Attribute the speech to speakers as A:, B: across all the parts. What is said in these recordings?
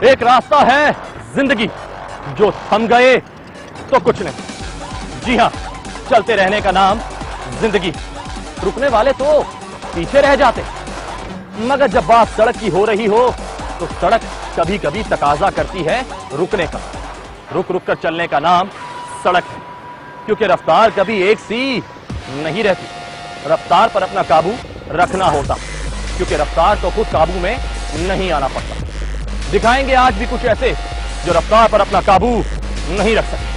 A: एक रास्ता है जिंदगी, जो थम गए तो कुछ नहीं। जी हां, चलते रहने का नाम जिंदगी। रुकने वाले तो पीछे रह जाते, मगर जब बात सड़क की हो रही हो तो सड़क कभी कभी तकाजा करती है रुकने का। रुक रुक कर चलने का नाम सड़क है, क्योंकि रफ्तार कभी एक सी नहीं रहती। रफ्तार पर अपना काबू रखना होता, क्योंकि रफ्तार तो खुद काबू में नहीं आना पड़ता। दिखाएंगे आज भी कुछ ऐसे जो रफ्तार पर अपना काबू नहीं रख सकते।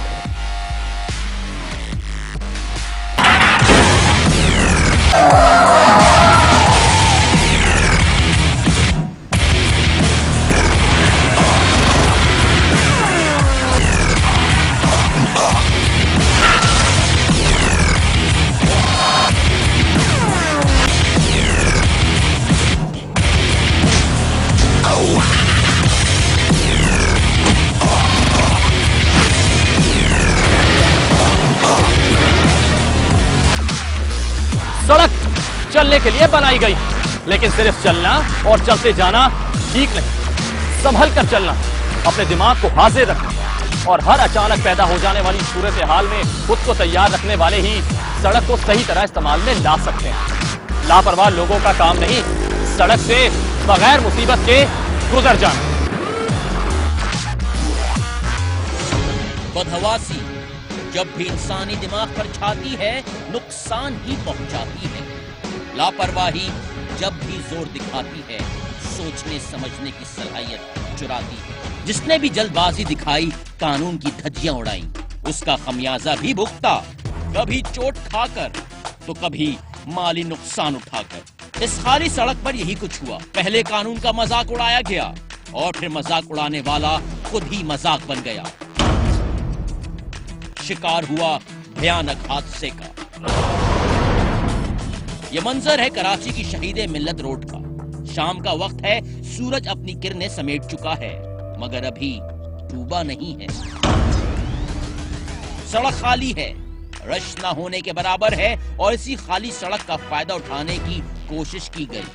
A: सड़क चलने के लिए बनाई गई, लेकिन सिर्फ चलना और चलते जाना ठीक नहीं। संभल कर चलना, अपने दिमाग को हाजिर रखना और हर अचानक पैदा हो जाने वाली सूरत हाल में खुद को तैयार रखने वाले ही सड़क को सही तरह इस्तेमाल में ला सकते हैं। लापरवाह लोगों का काम नहीं सड़क से बगैर मुसीबत के गुजर जाना।
B: बदहवासी जब भी इंसानी दिमाग पर छाती है, नुकसान ही पहुंचाती है। लापरवाही जब भी जोर दिखाती है, सोचने समझने की सलाहियत चुराती है। जिसने भी जल्दबाजी दिखाई, कानून की धज्जियां उड़ाई, उसका खमियाजा भी भुगता, कभी चोट खाकर तो कभी माली नुकसान उठाकर। इस खाली सड़क पर यही कुछ हुआ। पहले कानून का मजाक उड़ाया गया और फिर मजाक उड़ाने वाला खुद ही मजाक बन गया। शिकार हुआ भयानक हादसे का। यह मंजर है कराची की शहीदे मिल्लत रोड का। शाम का वक्त है, सूरज अपनी किरणें समेट चुका है, मगर अभी डूबा नहीं है। सड़क खाली है, रश न होने के बराबर है और इसी खाली सड़क का फायदा उठाने की कोशिश की गई।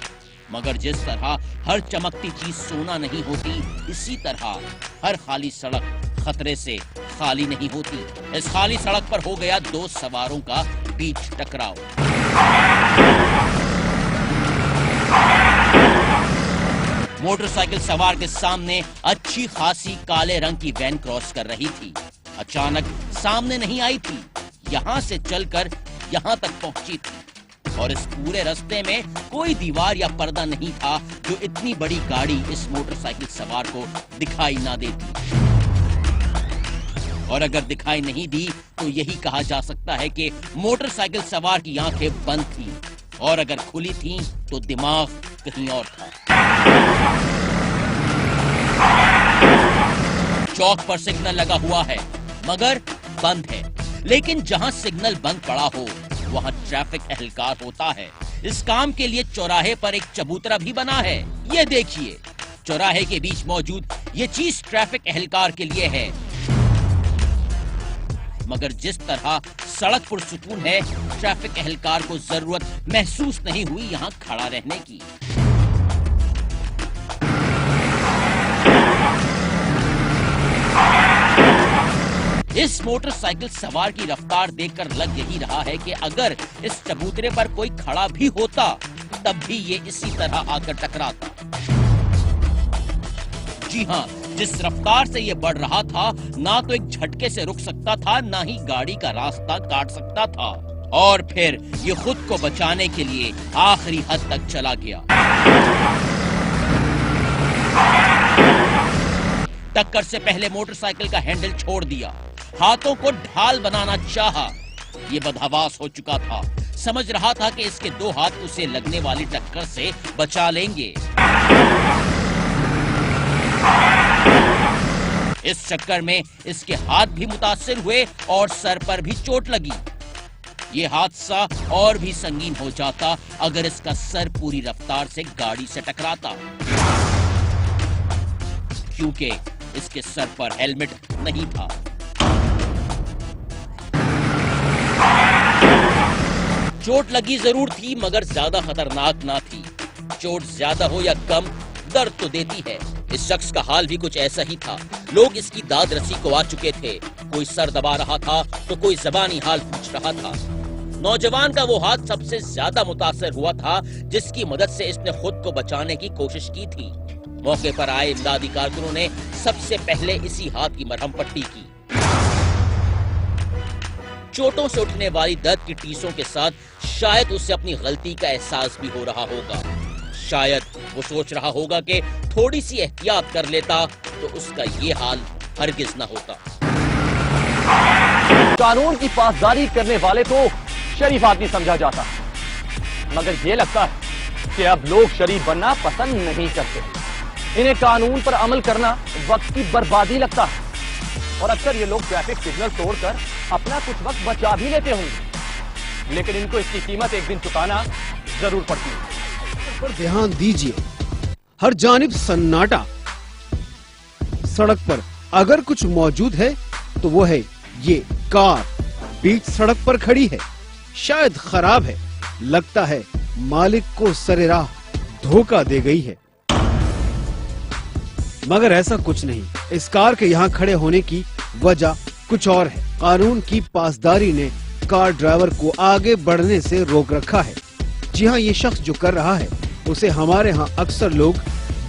B: मगर जिस तरह हर चमकती चीज सोना नहीं होती, इसी तरह हर खाली सड़क खतरे से खाली नहीं होती। इस खाली सड़क पर हो गया दो सवारों का बीच टकराव। मोटरसाइकिल सवार के सामने अच्छी खासी काले रंग की वैन क्रॉस कर रही थी। अचानक सामने नहीं आई थी, यहां से चलकर यहां तक पहुंची थी और इस पूरे रास्ते में कोई दीवार या पर्दा नहीं था जो इतनी बड़ी गाड़ी इस मोटरसाइकिल सवार को दिखाई ना देती। और अगर दिखाई नहीं दी तो यही कहा जा सकता है कि मोटरसाइकिल सवार की आंखें बंद थीं और अगर खुली थीं तो दिमाग कहीं और था। चौक पर सिग्नल लगा हुआ है मगर बंद है, लेकिन जहां सिग्नल बंद पड़ा हो वहां ट्रैफिक एहलकार होता है। इस काम के लिए चौराहे पर एक चबूतरा भी बना है। ये देखिए, चौराहे के बीच मौजूद ये चीज ट्रैफिक एहलकार के लिए है। मगर जिस तरह सड़क पुरसुकून है, ट्रैफिक एहलकार को जरूरत महसूस नहीं हुई यहां खड़ा रहने की। इस मोटरसाइकिल सवार की रफ्तार देखकर लग यही रहा है कि अगर इस चबूतरे पर कोई खड़ा भी होता तब भी ये इसी तरह आकर टकराता। जी हाँ, जिस रफ्तार से ये बढ़ रहा था, ना तो एक झटके से रुक सकता था, ना ही गाड़ी का रास्ता काट सकता था। और फिर ये खुद को बचाने के लिए आखिरी हद तक चला गया। टक्कर से पहले मोटरसाइकिल का हैंडल छोड़ दिया, हाथों को ढाल बनाना चाहा। ये बदहवास हो चुका था, समझ रहा था कि इसके दो हाथ उसे लगने वाली टक्कर से बचा लेंगे। इस चक्कर में इसके हाथ भी मुतासिर हुए और सर पर भी चोट लगी। ये हादसा और भी संगीन हो जाता अगर इसका सर पूरी रफ्तार से गाड़ी से टकराता, क्योंकि इसके सर पर हेलमेट नहीं था। चोट लगी जरूर थी मगर ज्यादा खतरनाक ना थी। चोट ज्यादा हो या कम, दर्द तो देती है, इस शख्स का हाल भी कुछ ऐसा ही था। लोग इसकी दाद रसी को आ चुके थे। कोई सर दबा रहा था तो कोई जबानी हाल पूछ रहा था। नौजवान का वो हाथ सबसे ज्यादा मुतासर हुआ था, जिसकी मदद से इसने खुद को बचाने की कोशिश की थी। मौके पर आए इमदादी कारकुनों ने सबसे पहले इसी हाथ की मरहम पट्टी की। चोटों से उठने वाली दर्द की टीसों के साथ शायद उसे अपनी गलती का एहसास भी हो रहा होगा। शायद वो सोच रहा होगा कि थोड़ी सी एहतियात कर लेता तो उसका ये हाल हरगिज न होता।
A: कानून की पासदारी करने वाले को शरीफ आदमी समझा जाता, मगर ये लगता है कि अब लोग शरीफ बनना पसंद नहीं करते। इन्हें कानून पर अमल करना वक्त की बर्बादी लगता है और अक्सर ये लोग ट्रैफिक सिग्नल तोड़कर अपना कुछ वक्त बचा भी लेते होंगे, लेकिन इनको इसकी कीमत एक दिन चुकाना जरूर पड़ती है।
C: पर ध्यान दीजिए, हर जानिब सन्नाटा। सड़क पर अगर कुछ मौजूद है तो वो है ये कार, बीच सड़क पर खड़ी है। शायद खराब है, लगता है मालिक को सरेराह धोखा दे गई है। मगर ऐसा कुछ नहीं। इस कार के यहाँ खड़े होने की वजह कुछ और है। कानून की पासदारी ने कार ड्राइवर को आगे बढ़ने से रोक रखा है। जी हाँ, ये शख्स जो कर रहा है उसे हमारे यहाँ अक्सर लोग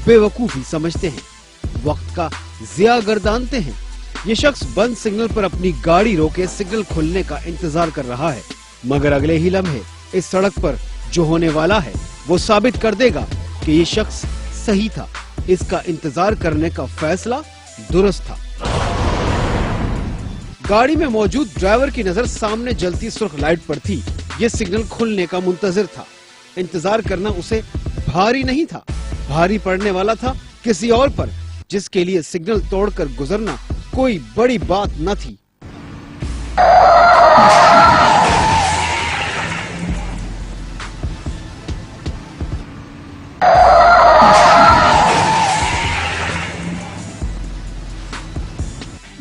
C: बेवकूफी समझते हैं, वक्त का ज़िया गर्दानते हैं। ये शख्स बंद सिग्नल पर अपनी गाड़ी रोके सिग्नल खुलने का इंतजार कर रहा है, मगर अगले ही लम्हे इस सड़क पर जो होने वाला है वो साबित कर देगा कि ये शख्स सही था। इसका इंतजार करने का फैसला दुरुस्त था। गाड़ी में मौजूद ड्राइवर की नजर सामने जलती सुर्ख लाइट पर थी। ये सिग्नल खुलने का मुंतजिर था। इंतजार करना उसे भारी नहीं था, भारी पड़ने वाला था किसी और पर, जिसके लिए सिग्नल तोड़कर गुजरना कोई बड़ी बात न थी।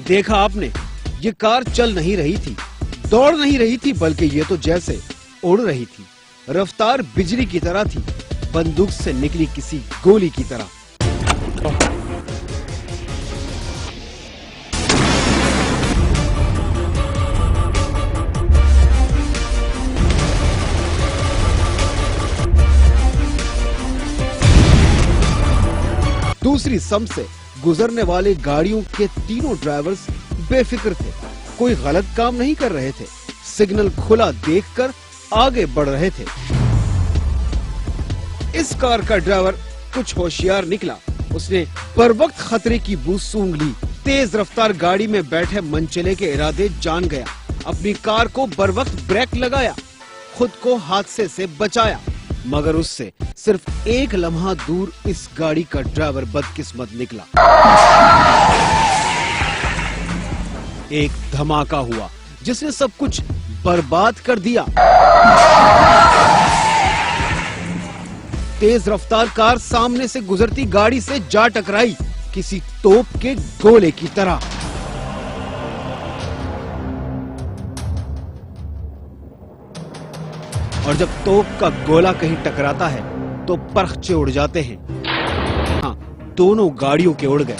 C: देखा आपने, ये कार चल नहीं रही थी, दौड़ नहीं रही थी, बल्कि ये तो जैसे उड़ रही थी। रफ्तार बिजली की तरह थी, बंदूक से निकली किसी गोली की तरह। दूसरी सम से गुजरने वाले गाड़ियों के तीनों ड्राइवर्स बेफिक्र थे, कोई गलत काम नहीं कर रहे थे। सिग्नल खुला देखकर आगे बढ़ रहे थे। इस कार का ड्राइवर कुछ होशियार निकला। उसने बर वक्त खतरे की बू सूंघ ली। तेज रफ्तार गाड़ी में बैठे मनचले के इरादे जान गया। अपनी कार को बर वक्त ब्रेक लगाया, खुद को हादसे से बचाया। मगर उससे सिर्फ एक लम्हा दूर इस गाड़ी का ड्राइवर बदकिस्मत निकला। एक धमाका हुआ जिसने सब कुछ बर्बाद कर दिया। तेज रफ्तार कार सामने से गुजरती गाड़ी से जा टकराई, किसी तोप के गोले की तरह। और जब तोप का गोला कहीं टकराता है तो परखचे उड़ जाते हैं। हाँ, दोनों गाड़ियों के उड़ गए।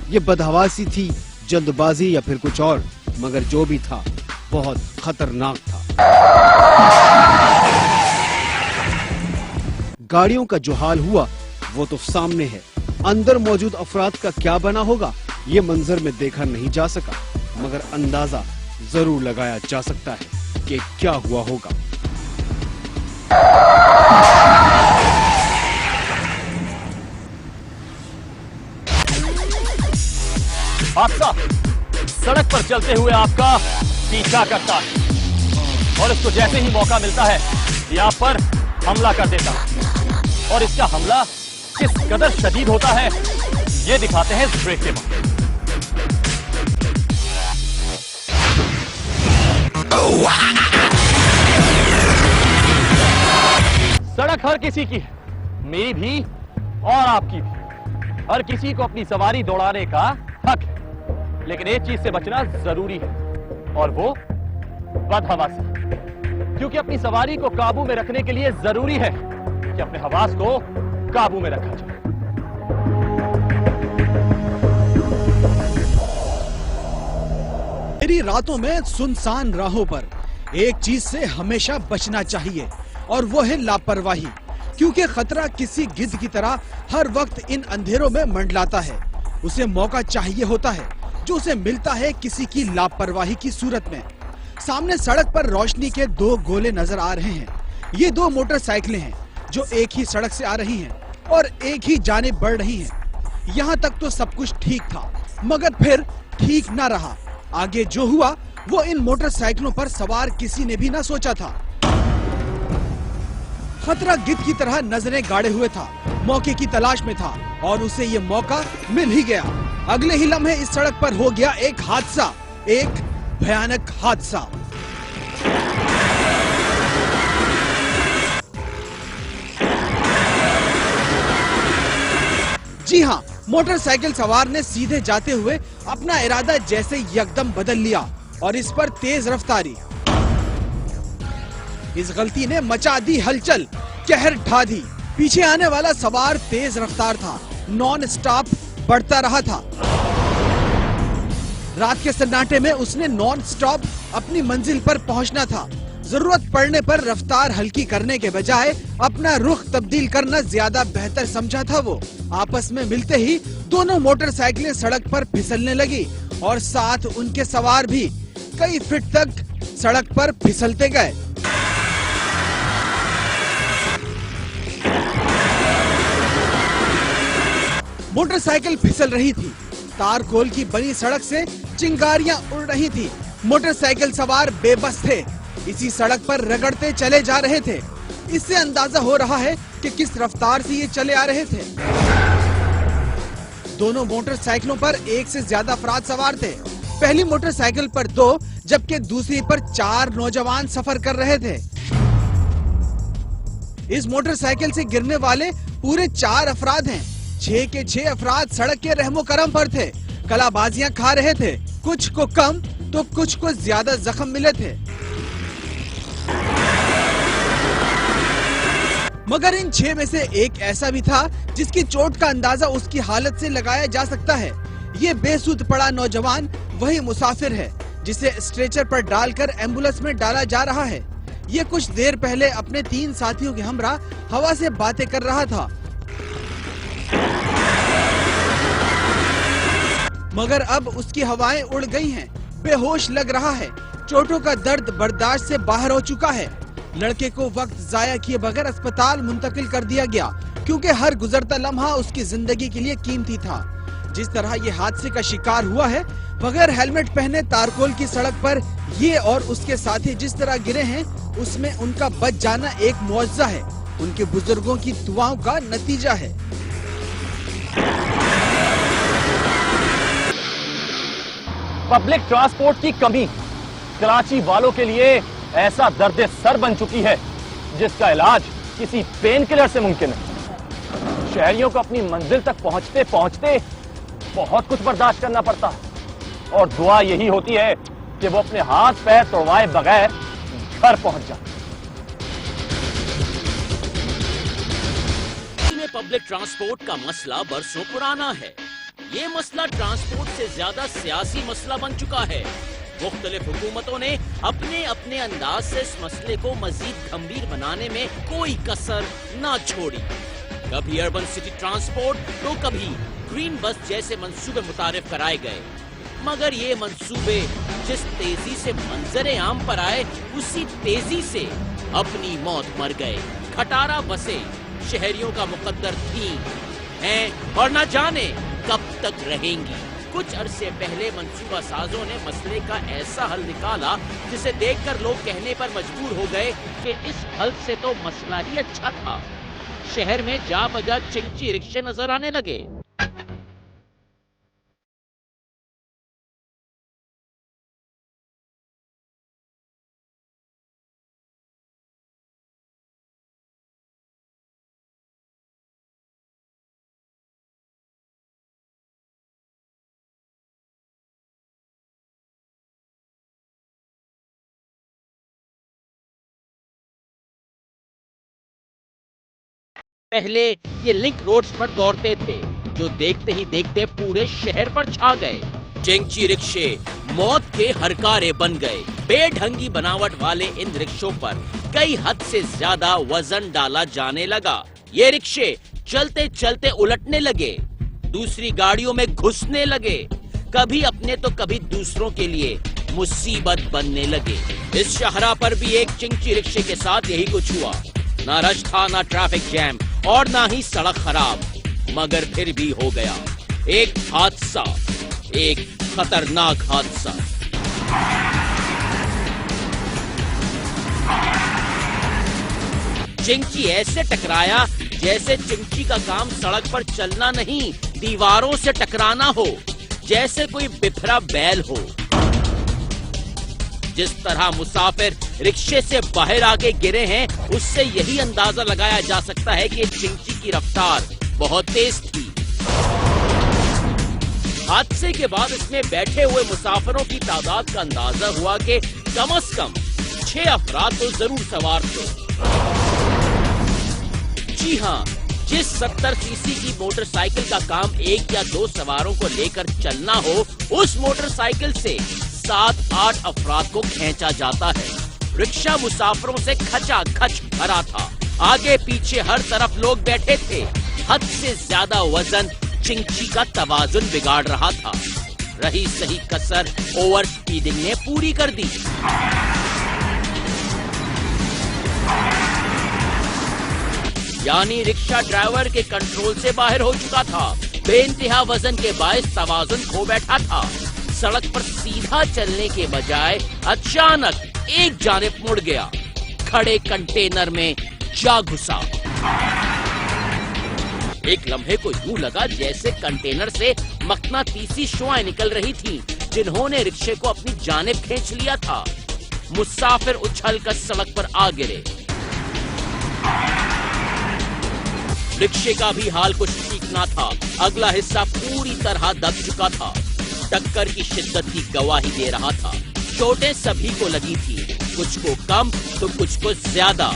C: ये बदहवासी थी, जल्दबाजी या फिर कुछ और, मगर जो भी था बहुत खतरनाक था। गाड़ियों का जो हाल हुआ वो तो सामने है। अंदर मौजूद अफराद का क्या बना होगा ये मंजर में देखा नहीं जा सका, मगर अंदाजा जरूर लगाया जा सकता है कि क्या हुआ होगा।
A: हादसा सड़क पर चलते हुए आपका पीछा करता है और इसको जैसे ही मौका मिलता है ये आप पर हमला कर देता है। और इसका हमला किस कदर शदीद होता है ये दिखाते हैं इस ब्रेक के बाद। सड़क हर किसी की है, मेरी भी और आपकी भी। हर किसी को अपनी सवारी दौड़ाने का हक है, लेकिन एक चीज से बचना जरूरी है और वो बदहवासी। क्योंकि अपनी सवारी को काबू में रखने के लिए जरूरी है कि अपने हवास को काबू में रखा जाए।
C: मेरी रातों में सुनसान राहों पर एक चीज से हमेशा बचना चाहिए और वो है लापरवाही, क्योंकि खतरा किसी गिद्ध की तरह हर वक्त इन अंधेरों में मंडलाता है। उसे मौका चाहिए होता है जो उसे मिलता है किसी की लापरवाही की सूरत में। सामने सड़क पर रोशनी के दो गोले नजर आ रहे हैं। ये दो मोटरसाइकिलें हैं जो एक ही सड़क से आ रही हैं और एक ही जानिब बढ़ रही हैं। यहाँ तक तो सब कुछ ठीक था, मगर फिर ठीक ना रहा। आगे जो हुआ वो इन मोटरसाइकिलों पर सवार किसी ने भी ना सोचा था। खतरा गिद्ध की तरह नजरें गाड़े हुए था, मौके की तलाश में था और उसे ये मौका मिल ही गया। अगले ही लम्हे इस सड़क पर हो गया एक हादसा, एक भयानक हादसा। जी हाँ, मोटरसाइकिल सवार ने सीधे जाते हुए अपना इरादा जैसे यकदम बदल लिया और इस पर तेज रफ्तारी। इस गलती ने मचा दी हलचल, कहर ढा दी। पीछे आने वाला सवार तेज रफ्तार था, नॉन स्टॉप बढ़ता रहा था। रात के सन्नाटे में उसने नॉन स्टॉप अपनी मंजिल पर पहुंचना था। जरूरत पड़ने पर रफ्तार हल्की करने के बजाय अपना रुख तब्दील करना ज्यादा बेहतर समझा था वो। आपस में मिलते ही दोनों मोटरसाइकिलें सड़क पर फिसलने लगी और साथ उनके सवार भी कई फीट तक सड़क पर फिसलते गए। मोटरसाइकिल फिसल रही थी, तारकोल की बनी सड़क से चिंगारियां उड़ रही थी। मोटरसाइकिल सवार बेबस थे, इसी सड़क पर रगड़ते चले जा रहे थे। इससे अंदाजा हो रहा है कि किस रफ्तार से ये चले आ रहे थे। दोनों मोटरसाइकिलों पर एक से ज्यादा अफराद सवार थे। पहली मोटरसाइकिल पर 2 जबकि दूसरी पर 4 नौजवान सफर कर रहे थे। इस मोटरसाइकिल से गिरने वाले पूरे 4 अफराद हैं। 6 के 6 अफराद सड़क के रहमो करम पर थे, कलाबाजियां खा रहे थे। कुछ को कम तो कुछ को ज्यादा जख्म मिले थे। मगर इन 6 में से एक ऐसा भी था जिसकी चोट का अंदाजा उसकी हालत से लगाया जा सकता है। ये बेसुध पड़ा नौजवान वही मुसाफिर है जिसे स्ट्रेचर पर डालकर एम्बुलेंस में डाला जा रहा है। ये कुछ देर पहले अपने 3 साथियों के हमरा हवा से बातें कर रहा था, मगर अब उसकी हवाएं उड़ गई हैं, बेहोश लग रहा है। चोटों का दर्द बर्दाश्त से बाहर हो चुका है। लड़के को वक्त जाया किए बगैर अस्पताल मुंतकिल कर दिया गया, क्योंकि हर गुजरता लम्हा उसकी जिंदगी के लिए कीमती था। जिस तरह ये हादसे का शिकार हुआ है, बगैर हेलमेट पहने तारकोल की सड़क पर ये और उसके साथी जिस तरह गिरे हैं, उसमें उनका बच जाना एक मुआवजा है, उनके बुजुर्गों की दुआओं का नतीजा है।
A: पब्लिक ट्रांसपोर्ट की कमी कराची वालों के लिए ऐसा दर्द सर बन चुकी है जिसका इलाज किसी पेन किलर से मुमकिन है। शहरियों को अपनी मंजिल तक पहुंचते पहुंचते बहुत कुछ बर्दाश्त करना पड़ता है और दुआ यही होती है कि वो अपने हाथ पैर तोड़वाए बगैर घर पहुंच जाए।
B: पब्लिक ट्रांसपोर्ट का मसला बरसों पुराना है। ये मसला ट्रांसपोर्ट से ज्यादा सियासी मसला बन चुका है। मुख्तलिफ हुकूमतों ने अपने अपने अंदाज से इस मसले को मजीद गंभीर बनाने में कोई कसर ना छोड़ी। कभी अर्बन सिटी ट्रांसपोर्ट तो कभी ग्रीन बस जैसे मंसूबे मुतारिफ कराए गए, मगर ये मंसूबे जिस तेजी से मंजरे आम पर आए उसी तेजी से अपनी मौत मर गए। खटारा बसें शहरियों का मुकद्दर थी, हैं और न जाने कब तक रहेंगी। कुछ अरसे पहले मंसूबा साजों ने मसले का ऐसा हल निकाला जिसे देखकर लोग कहने पर मजबूर हो गए कि इस हल से तो मसला ही अच्छा था। शहर में जा बजा चिंची रिक्शे नजर आने लगे। पहले ये लिंक रोड्स पर दौड़ते थे, जो देखते ही देखते पूरे शहर पर छा गए। चिंगची रिक्शे मौत के हरकारे बन गए। बेढंगी बनावट वाले इन रिक्शों पर कई हद से ज्यादा वजन डाला जाने लगा। ये रिक्शे चलते चलते उलटने लगे, दूसरी गाड़ियों में घुसने लगे, कभी अपने तो कभी दूसरों के लिए मुसीबत बनने लगे। इस शाहरा पर भी एक चिंगची रिक्शे के साथ यही कुछ हुआ। ना रश था, ना ट्रैफिक जैम और ना ही सड़क खराब, मगर फिर भी हो गया एक हादसा, एक खतरनाक हादसा। चिंगची ऐसे टकराया जैसे चिंगची का काम सड़क पर चलना नहीं, दीवारों से टकराना हो, जैसे कोई बिफरा बैल हो। जिस तरह मुसाफिर रिक्शे से बाहर आके गिरे हैं, उससे यही अंदाजा लगाया जा सकता है कि चिंगची की रफ्तार बहुत तेज थी। हादसे के बाद इसमें बैठे हुए मुसाफिरों की तादाद का अंदाजा हुआ कि कम से कम 6 अफराद तो जरूर सवार थे। जी हाँ, जिस 70 सीसी की मोटरसाइकिल का काम 1 या 2 सवारों को लेकर चलना हो, उस मोटरसाइकिल से 7-8 अफराद को खींचा जाता है। रिक्शा मुसाफिरों से खचाखच भरा था, आगे पीछे हर तरफ लोग बैठे थे। हद से ज्यादा वजन चिंगची का तवाजुन बिगाड़ रहा था। रही सही कसर ओवर स्पीडिंग ने पूरी कर दी। यानी रिक्शा ड्राइवर के कंट्रोल से बाहर हो चुका था। बेइंतहा वजन के बायस तवाजुन खो बैठा था। सड़क पर सीधा चलने के बजाय अचानक एक जानिब मुड़ गया, खड़े कंटेनर में जा घुसा। एक लम्हे को यूं लगा जैसे कंटेनर से मकनातीसी शुआएं निकल रही थीं, जिन्होंने रिक्शे को अपनी जानिब खींच लिया था। मुसाफिर उछलकर सड़क पर आ गिरे। रिक्शे का भी हाल कुछ ठीक ना था। अगला हिस्सा पूरी तरह दब चुका था। टक्कर की शिद्दत की गवाही दे रहा था। चोटें सभी को लगी थी, कुछ को कम तो कुछ को ज्यादा,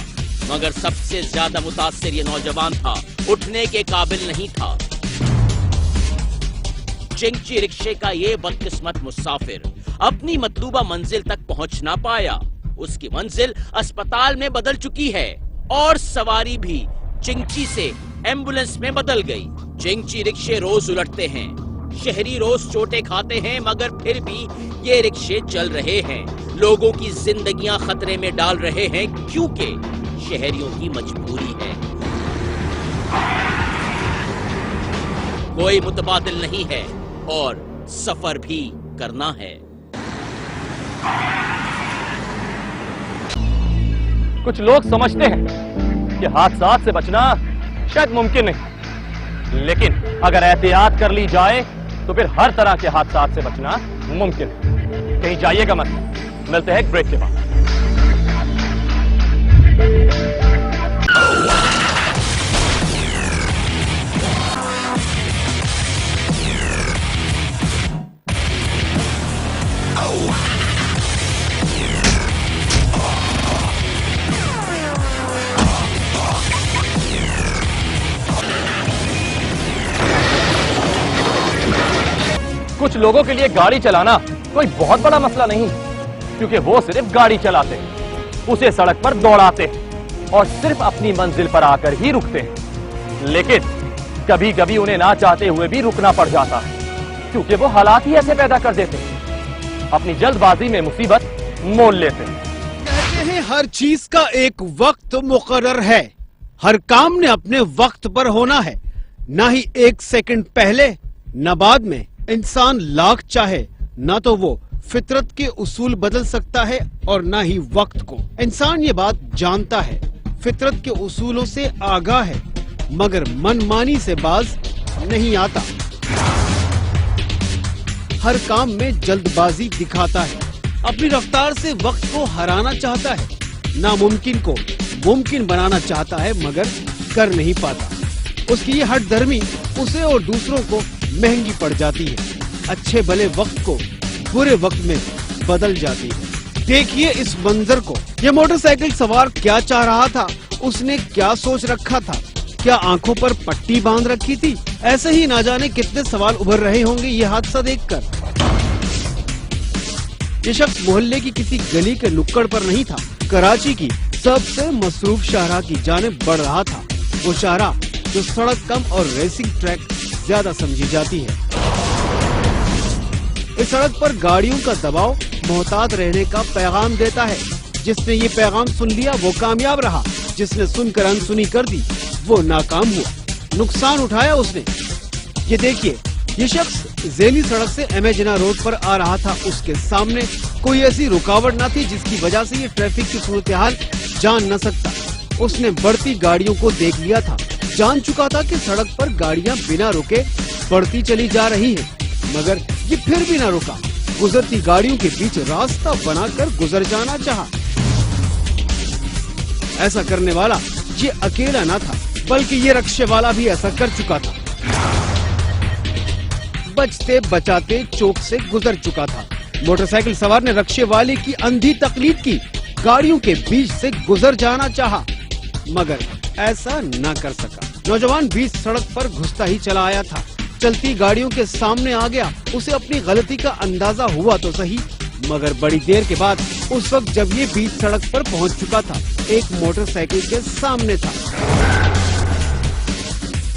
B: मगर सबसे ज्यादा मुतासिर ये नौजवान था, उठने के काबिल नहीं था। चिंगची रिक्शे का ये बदकिस्मत मुसाफिर अपनी मतलूबा मंजिल तक पहुंच ना पाया। उसकी मंजिल अस्पताल में बदल चुकी है और सवारी भी चिंगची से एम्बुलेंस में बदल गई। चिंगची रिक्शे रोज उलटते हैं, शहरी रोज चोटें खाते हैं, मगर फिर भी ये रिक्शे चल रहे हैं। लोगों की जिंदगियां खतरे में डाल रहे हैं, क्योंकि शहरियों की मजबूरी है। कोई मुतबादिल नहीं है और सफर भी करना है।
A: कुछ लोग समझते हैं कि हादसा से बचना शायद मुमकिन नहीं, लेकिन अगर एहतियात कर ली जाए तो फिर हर तरह के हादसा से बचना मुमकिन है। कहीं जाइएगा मत, मिलते हैं एक ब्रेक के बाद। कुछ लोगों के लिए गाड़ी चलाना कोई बहुत बड़ा मसला नहीं, क्योंकि वो सिर्फ गाड़ी चलाते हैं, उसे सड़क पर दौड़ाते हैं और सिर्फ अपनी मंजिल पर आकर ही रुकते हैं। लेकिन कभी कभी उन्हें ना चाहते हुए भी रुकना पड़ जाता है, क्योंकि वो हालात ही ऐसे पैदा कर देते हैं। अपनी जल्दबाजी में मुसीबत मोल लेते हैं।
C: कहते हैं हर चीज का एक वक्त मुकर्रर है, हर काम ने अपने वक्त पर होना है, ना ही 1 सेकंड पहले न बाद में। इंसान लाख चाहे ना तो वो फितरत के उसूल बदल सकता है और ना ही वक्त को। इंसान ये बात जानता है, फितरत के उसूलों से आगाह है, मगर मनमानी से बाज नहीं आता। हर काम में जल्दबाजी दिखाता है, अपनी रफ्तार से वक्त को हराना चाहता है, नामुमकिन को मुमकिन बनाना चाहता है, मगर कर नहीं पाता। उसकी ये हठधर्मी उसे और दूसरों को महंगी पड़ जाती है। अच्छे भले वक्त को बुरे वक्त में बदल जाती है। देखिए इस मंजर को। ये मोटरसाइकिल सवार क्या चाह रहा था, उसने क्या सोच रखा था, क्या आंखों पर पट्टी बांध रखी थी? ऐसे ही ना जाने कितने सवाल उभर रहे होंगे ये हादसा देखकर। ये शख्स मोहल्ले की किसी गली के नुक्कड़ पर नहीं था, कराची की सबसे मसरूफ शाहराह की जानिब बढ़ रहा था। वो शाहराह जो सड़क कम और रेसिंग ट्रैक ज्यादा समझी जाती है। इस सड़क पर गाड़ियों का दबाव मोहतात रहने का पैगाम देता है। जिसने ये पैगाम सुन लिया वो कामयाब रहा, जिसने सुनकर अनसुनी कर दी वो नाकाम हुआ, नुकसान उठाया उसने। ये देखिए, ये शख्स ज़ेली सड़क से एमेजिना रोड पर आ रहा था। उसके सामने कोई ऐसी रुकावट न थी जिसकी वजह से ये ट्रैफिक की सूरत हाल जान न सकता। उसने बढ़ती गाड़ियों को देख लिया था, जान चुका था कि सड़क पर गाड़ियां बिना रुके बढ़ती चली जा रही हैं, मगर ये फिर भी न रुका। गुजरती गाड़ियों के बीच रास्ता बनाकर गुजर जाना चाहा। ऐसा करने वाला ये अकेला न था, बल्कि ये रक्शे वाला भी ऐसा कर चुका था। बचते बचाते चौक से गुजर चुका था। मोटरसाइकिल सवार ने रक्शे वाले की अंधी तकलीद की, गाड़ियों के बीच से गुजर जाना चाहा, मगर ऐसा न कर सका। नौजवान बीच सड़क पर घुसता ही चला आया था, चलती गाड़ियों के सामने आ गया। उसे अपनी गलती का अंदाजा हुआ तो सही, मगर बड़ी देर के बाद उस वक्त जब ये बीच सड़क पर पहुंच चुका था, एक मोटरसाइकिल के सामने था।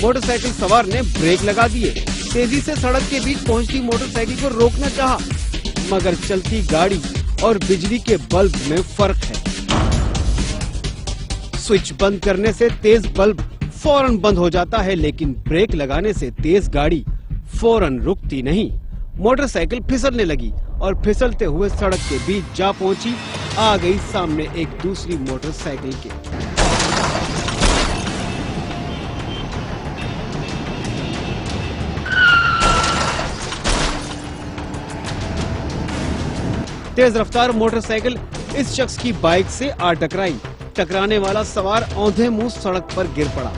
C: मोटरसाइकिल सवार ने ब्रेक लगा दिए, तेजी से सड़क के बीच पहुंचती मोटरसाइकिल को रोकना चाहा, मगर चलती गाड़ी और बिजली के बल्ब में फर्क है। स्विच बंद करने से तेज बल्ब फौरन बंद हो जाता है, लेकिन ब्रेक लगाने से तेज गाड़ी फौरन रुकती नहीं। मोटरसाइकिल फिसलने लगी और फिसलते हुए सड़क के बीच जा पहुंची, आ गई सामने एक दूसरी मोटरसाइकिल के। तेज रफ्तार मोटरसाइकिल इस शख्स की बाइक से आ टकराई। टकराने वाला सवार औंधे मुंह सड़क पर गिर पड़ा।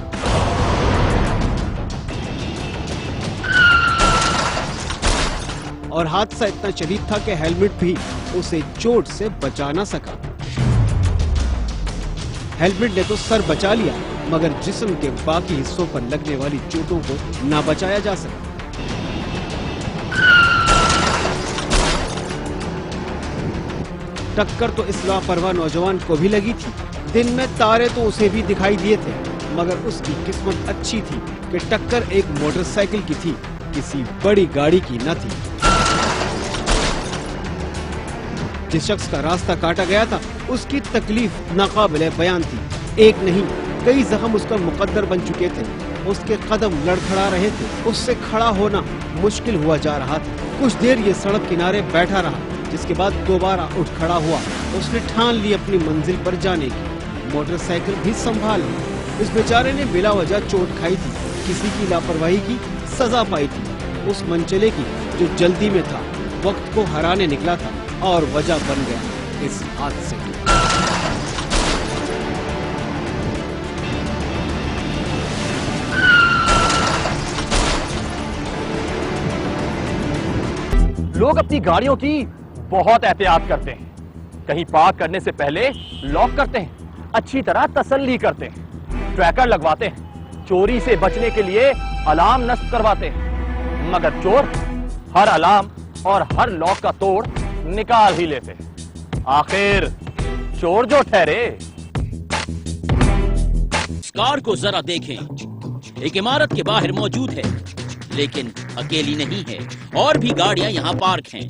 C: और हादसा इतना शदीद था कि हेलमेट भी उसे चोट से बचा न सका। हेलमेट ने तो सर बचा लिया, मगर जिस्म के बाकी हिस्सों पर लगने वाली चोटों को ना बचाया जा सका। टक्कर तो इस लापरवाह नौजवान को भी लगी थी। दिन में तारे तो उसे भी दिखाई दिए थे, मगर उसकी किस्मत अच्छी थी कि टक्कर एक मोटरसाइकिल की थी, किसी बड़ी गाड़ी की न थी। जिस शख्स का रास्ता काटा गया था उसकी तकलीफ नाकाबिले बयान थी। एक नहीं, कई जख्म उसका मुकद्दर बन चुके थे। उसके कदम लड़खड़ा रहे थे, उससे खड़ा होना मुश्किल हुआ जा रहा था। कुछ देर ये सड़क किनारे बैठा रहा, जिसके बाद दोबारा उठ खड़ा हुआ। उसने ठान ली अपनी मंजिल पर जाने की। मोटरसाइकिल भी संभाल ली। इस बेचारे ने बिला वजह चोट खाई थी, किसी की लापरवाही की सजा पाई थी। उस मनचले की जो जल्दी में था, वक्त को हराने निकला था और वजह बन गया इस हादसे की।
A: लोग अपनी गाड़ियों की बहुत एहतियात करते हैं। कहीं पार्क करने से पहले लॉक करते हैं, अच्छी तरह तसल्ली करते हैं, ट्रैकर लगवाते हैं, चोरी से बचने के लिए अलार्म नस्ब करवाते हैं, मगर चोर हर अलार्म और हर लॉक का तोड़ निकाल ही लेते हैं। आखिर चोर जो ठहरे।
B: इस कार को जरा देखें, एक इमारत के बाहर मौजूद है, लेकिन अकेली नहीं है, और भी गाड़ियां यहाँ पार्क हैं।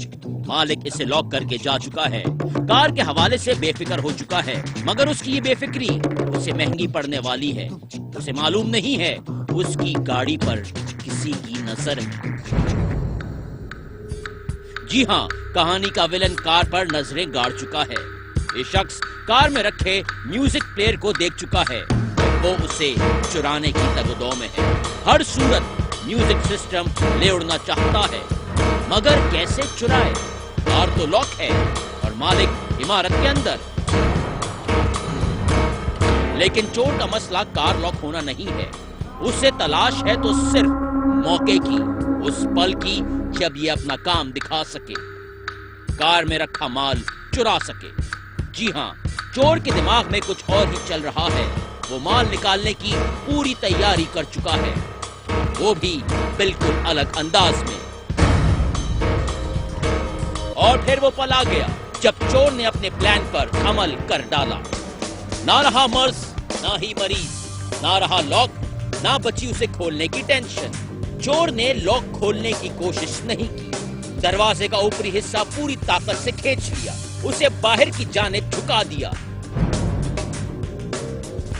B: मालिक इसे लॉक करके जा चुका है, कार के हवाले से बेफिक्र हो चुका है, मगर उसकी ये बेफिक्री उसे महंगी पड़ने वाली है। उसे मालूम नहीं है उसकी गाड़ी पर किसी की नजर है। जी हाँ, कहानी का विलन कार पर नजरें गाड़ चुका है। ये शख्स कार में रखे म्यूजिक प्लेयर को देख चुका है, वो उसे चुराने की तगदो में है। हर सूरत म्यूजिक सिस्टम ले उड़ना चाहता है, मगर कैसे चुराए? कार तो लॉक है और मालिक इमारत के अंदर। लेकिन चोर का मसला कार लॉक होना नहीं है, उसे तलाश है तो सिर्फ मौके की, उस पल की जब ये अपना काम दिखा सके, कार में रखा माल चुरा सके। जी हाँ, चोर के दिमाग में कुछ और ही चल रहा है। वो माल निकालने की पूरी तैयारी कर चुका है, वो भी बिल्कुल अलग अंदाज में। और फिर वो पल आ गया जब चोर ने अपने प्लान पर अमल कर डाला। ना रहा मर्ज, ना ही मरीज, ना रहा लॉक, ना बची उसे खोलने की टेंशन। चोर ने लॉक खोलने की कोशिश नहीं की, दरवाजे का ऊपरी हिस्सा पूरी ताकत से खींच लिया, उसे बाहर की जानिब झुका दिया।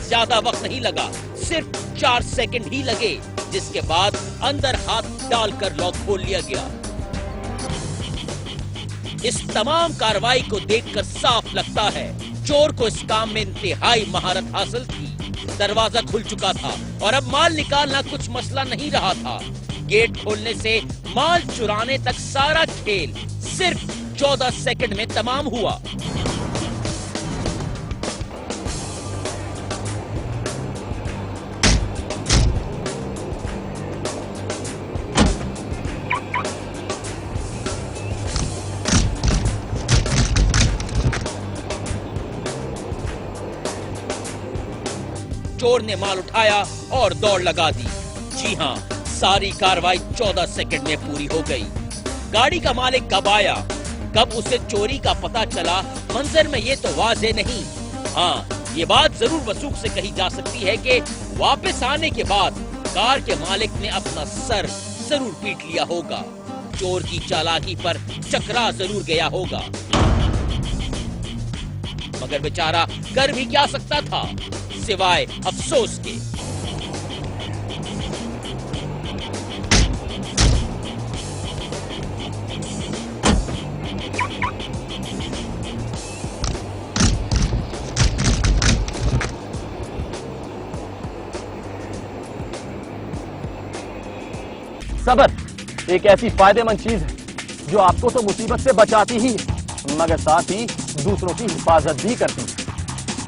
B: ज्यादा वक्त नहीं लगा, सिर्फ 4 सेकंड ही लगे, जिसके बाद अंदर हाथ डालकर लॉक खोल लिया गया। इस तमाम कार्रवाई को देखकर साफ लगता है चोर को इस काम में इंतहाई महारत हासिल थी। दरवाजा खुल चुका था और अब माल निकालना कुछ मसला नहीं रहा था। गेट खोलने से माल चुराने तक सारा खेल सिर्फ 14 सेकंड में तमाम हुआ। चोर ने माल उठाया और दौड़ लगा दी। जी हां, सारी कार्रवाई 14 सेकंड में पूरी हो गई। गाड़ी का मालिक कब आया, कब उसे चोरी का पता चला, मंजर में ये तो वाज़े नहीं। हाँ, ये बात जरूर वसूख से कही जा सकती है कि वापस आने के बाद कार के मालिक ने अपना सर जरूर पीट लिया होगा, चोर की चालाकी पर चकरा जरूर गया होगा। मगर बेचारा कर भी क्या सकता था सिवाय अफसोस के।
A: सब्र एक ऐसी फायदेमंद चीज है जो आपको तो मुसीबत से बचाती ही है, मगर साथ ही दूसरों की हिफाजत भी करती है।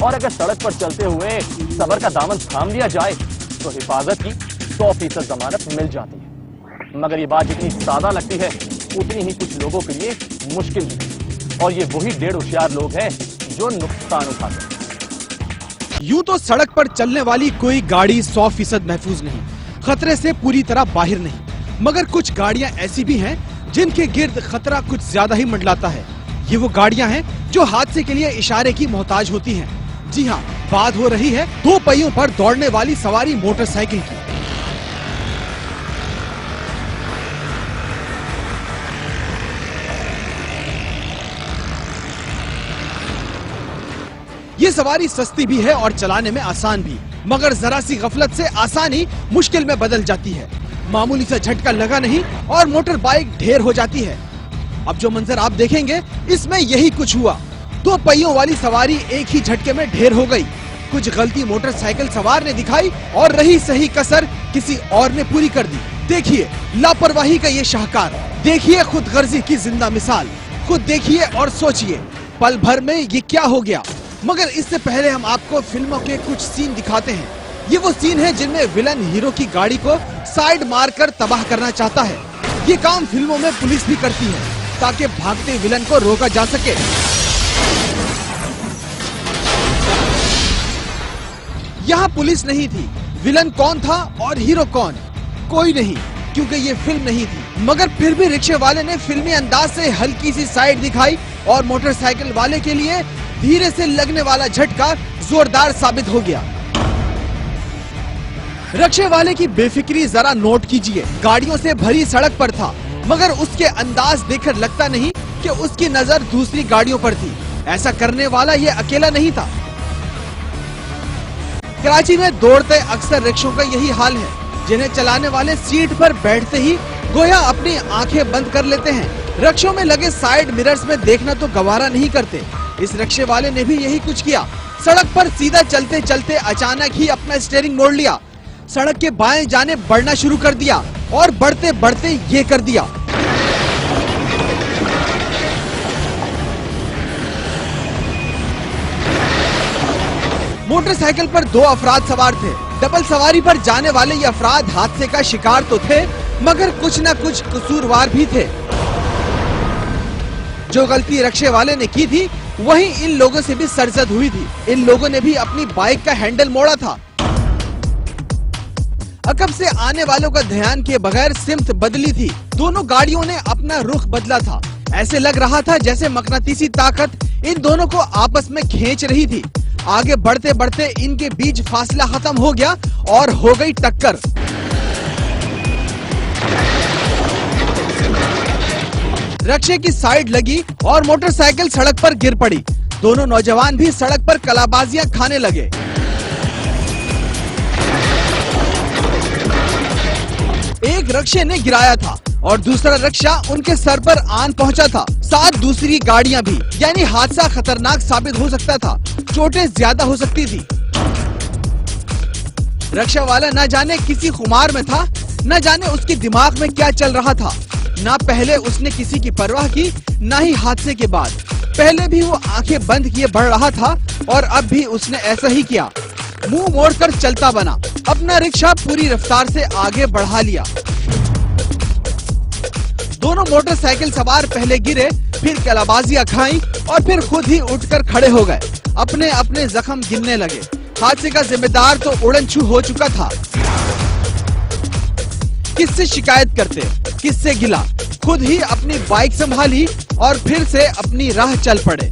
A: और अगर सड़क पर चलते हुए सब्र का दामन थाम लिया जाए तो हिफाजत की 100% जमानत मिल जाती है। मगर ये बात जितनी सादा लगती है उतनी ही कुछ लोगों के लिए मुश्किल भी है, और ये वही 1.5 होशियार लोग हैं जो नुकसान उठाते हैं।
C: यूं तो सड़क पर चलने वाली कोई गाड़ी 100% महफूज नहीं, खतरे से पूरी तरह बाहर नहीं, मगर कुछ गाड़ियां ऐसी भी हैं जिनके गिर्द खतरा कुछ ज्यादा ही मंडलाता है। ये वो गाड़ियां हैं जो हादसे के लिए इशारे की मोहताज होती हैं। जी हाँ, बात हो रही है 2 पहियों पर दौड़ने वाली सवारी मोटरसाइकिल की। ये सवारी सस्ती भी है और चलाने में आसान भी, मगर जरा सी गफलत से आसानी मुश्किल में बदल जाती है। मामूली सा झटका लगा नहीं और मोटर बाइक ढेर हो जाती है। अब जो मंजर आप देखेंगे इसमें यही कुछ हुआ। 2 पहियों वाली सवारी एक ही झटके में ढेर हो गई। कुछ गलती मोटरसाइकिल सवार ने दिखाई और रही सही कसर किसी और ने पूरी कर दी। देखिए लापरवाही का ये शाहकार, देखिए खुदगर्जी की जिंदा मिसाल। खुद देखिए और सोचिए पल भर में ये क्या हो गया। मगर इससे पहले हम आपको फिल्मों के कुछ सीन दिखाते हैं। ये वो सीन है जिनमें विलन हीरो की गाड़ी को साइड मारकर तबाह करना चाहता है। ये काम फिल्मों में पुलिस भी करती है ताकि भागते विलन को रोका जा सके। यहाँ पुलिस नहीं थी, विलन कौन था और हीरो कौन? कोई नहीं, क्योंकि ये फिल्म नहीं थी। मगर फिर भी रिक्शे वाले ने फिल्मी अंदाज से हल्की सी साइड दिखाई और मोटरसाइकिल वाले के लिए धीरे से लगने वाला झटका जोरदार साबित हो गया। रिक्शे वाले की बेफिक्री जरा नोट कीजिए। गाड़ियों से भरी सड़क पर था, मगर उसके अंदाज देखकर लगता नहीं कि उसकी नजर दूसरी गाड़ियों पर थी। ऐसा करने वाला ये अकेला नहीं था। कराची में दौड़ते अक्सर रिक्शों का यही हाल है, जिन्हें चलाने वाले सीट पर बैठते ही गोया अपनी आंखें बंद कर लेते हैं। रिक्शों में लगे साइड मिरर्स में देखना तो गवारा नहीं करते। इस रिक्शे वाले ने भी यही कुछ किया। सड़क पर सीधा चलते चलते अचानक ही अपना स्टीयरिंग मोड़ लिया, सड़क के बाएं जाने बढ़ना शुरू कर दिया और बढ़ते बढ़ते ये कर दिया। मोटरसाइकिल पर 2 अफराद सवार थे। डबल सवारी पर जाने वाले ये अफराद हादसे का शिकार तो थे, मगर कुछ न कुछ कसूरवार भी थे। जो गलती रिक्शे वाले ने की थी वहीं इन लोगों से भी सरजद हुई थी। इन लोगों ने भी अपनी बाइक का हैंडल मोड़ा था। अकब से आने वालों का ध्यान किए बगैर सिमत बदली थी। दोनों गाड़ियों ने अपना रुख बदला था। ऐसे लग रहा था जैसे मकनातीसी ताकत इन दोनों को आपस में खींच रही थी। आगे बढ़ते बढ़ते इनके बीच फासला खत्म हो गया और हो गई टक्कर। रक्षे की साइड लगी और मोटरसाइकिल सड़क पर गिर पड़ी। दोनों नौजवान भी सड़क पर कलाबाजियां खाने लगे। एक रक्षे ने गिराया था और दूसरा रक्षा उनके सर पर आन पहुंचा था। साथ दूसरी गाड़ियां भी, यानी हादसा खतरनाक साबित हो सकता था। चोटें ज्यादा हो सकती थी। रक्षा वाला न जाने किसी खुमार में था, न जाने उसके दिमाग में क्या चल रहा था। ना पहले उसने किसी की परवाह की, ना ही हादसे के बाद। पहले भी वो आंखें बंद किए बढ़ रहा था और अब भी उसने ऐसा ही किया। मुंह मोड़कर चलता बना। अपना रिक्शा पूरी रफ्तार से आगे बढ़ा लिया। दोनों मोटरसाइकिल सवार पहले गिरे, फिर कलाबाजियां खाई और फिर खुद ही उठकर खड़े हो गए। अपने अपने जख्म गिनने लगे। हादसे का जिम्मेदार तो उड़नछू हो चुका था। किससे शिकायत करते, किससे गिला, खुद ही अपनी बाइक संभाली और फिर से अपनी राह चल पड़े।